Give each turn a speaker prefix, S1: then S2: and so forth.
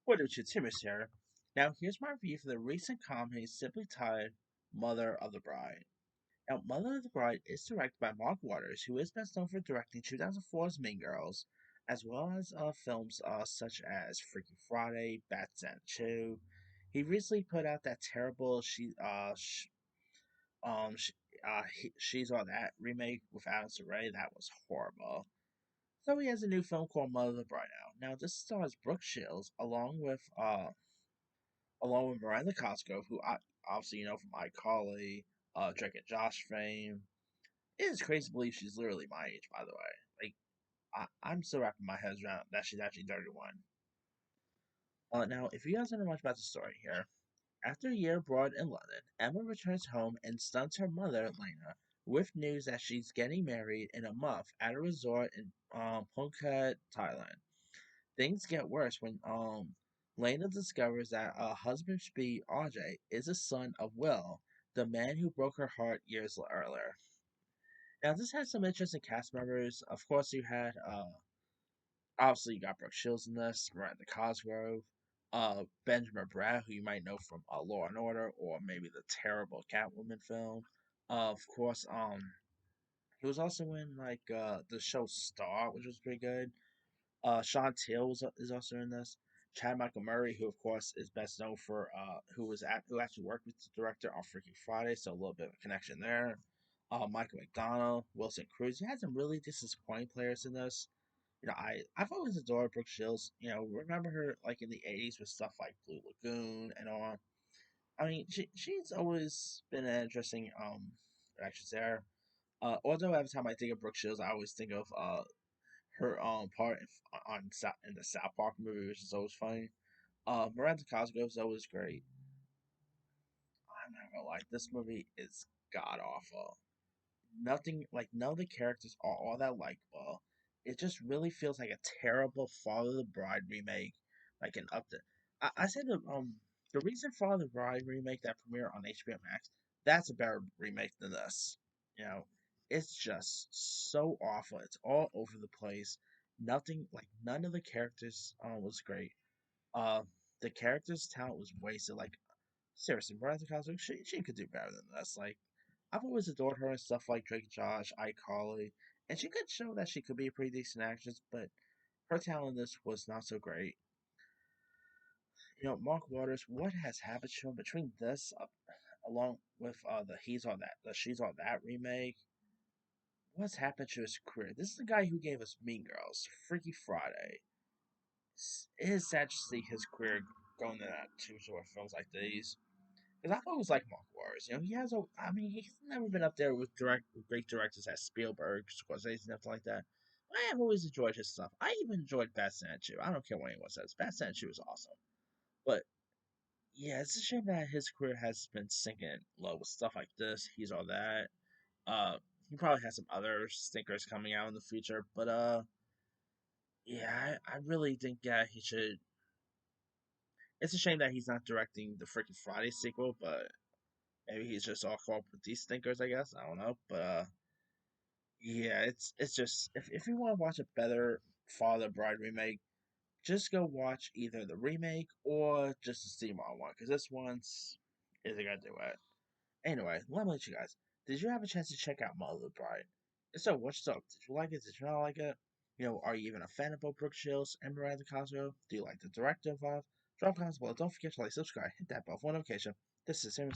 S1: What up, Timmers here. Now, here's my review for the recent comedy simply titled Mother of the Bride. Now, Mother of the Bride is directed by Mark Waters, who is best known for directing 2004's Mean Girls, as well as films such as Freaky Friday, Batman 2. He recently put out that terrible sh- She's All That remake with Adam Ray. That was horrible. So he has a new film called Mother of the Bride out. Now, this stars Brooke Shields along with Miranda Cosgrove, who I obviously you know from iCarly, Drake and Josh fame. It is crazy to believe she's literally my age, by the way. Like, I'm still wrapping my head around that she's actually 31. Now, if you guys don't know much about the story here, after a year abroad in London, Emma returns home and stuns her mother, Lena, with news that she's getting married in a month at a resort in Phuket, Thailand. Things get worse when Lena discovers that husband Speed RJ is a son of Will, the man who broke her heart years earlier. Now this has some interesting cast members. Of course, you had obviously you got Brooke Shields in this, Miranda Cosgrove, Benjamin Bratt, who you might know from Law and Order or maybe the terrible Catwoman film. Of course, he was also in the show Star, which was pretty good. Sean Teal is also in this. Chad Michael Murray, who of course is best known for who actually worked with the director on Freaky Friday, so a little bit of a connection there. Michael McDonald, Wilson Cruz. You had some really disappointing players in this. I've always adored Brooke Shields. Remember her like in the '80s with stuff like Blue Lagoon and all. I mean, she's always been an interesting actress there. Although every time I think of Brooke Shields, I always think of her part in the South Park movie, which is always funny. Miranda Cosgrove is always great. I'm not gonna lie, this movie is god awful. Nothing like none of the characters are all that likable. It just really feels like a terrible Father of the Bride remake, like an update. I said the recent Father of the Bride remake that premiered on HBO Max, that's a better remake than this. You know, it's just so awful. It's all over the place. Nothing like none of the characters was great. Uh, the characters' talent was wasted. Like seriously, Miranda Cosgrove, she could do better than this. Like I've always adored her and stuff like Drake and Josh, iCarly, and she could show that she could be a pretty decent actress, but her talent in this was not so great. Mark Waters, what has happened to him between this, along with the She's All That remake? What's happened to his career? This is the guy who gave us Mean Girls, Freaky Friday. It is sad to see his career going in that two sort of films like these. Because I've always liked Mark Waters. I mean, he's never been up there with great directors as Spielberg, Scorsese, nothing like that. I have always enjoyed his stuff. I even enjoyed Bad Santa 2. I don't care what anyone says. Bad Santa 2 is awesome. But yeah, it's a shame that his career has been sinking low with stuff like this. He's all that. Uh, he probably has some other stinkers coming out in the future. But yeah, I really think he should. It's a shame that he's not directing the freaking Friday sequel, but maybe he's just all caught up with these thinkers, I guess. I don't know. But yeah, it's just if you want to watch a better Father Bride remake, just go watch either the remake or just the Steamon one, because this one's isn't gonna do it. Anyway, let me let you guys. Did you have a chance to check out Mother of the Bride? If so, what's up? Did you like it? Did you not like it? Are you even a fan of both Brooke Shields and Miranda Cosgrove? Do you like the director involved? Drop comments below. Don't forget to like, subscribe, hit that bell for notification. This is Sam.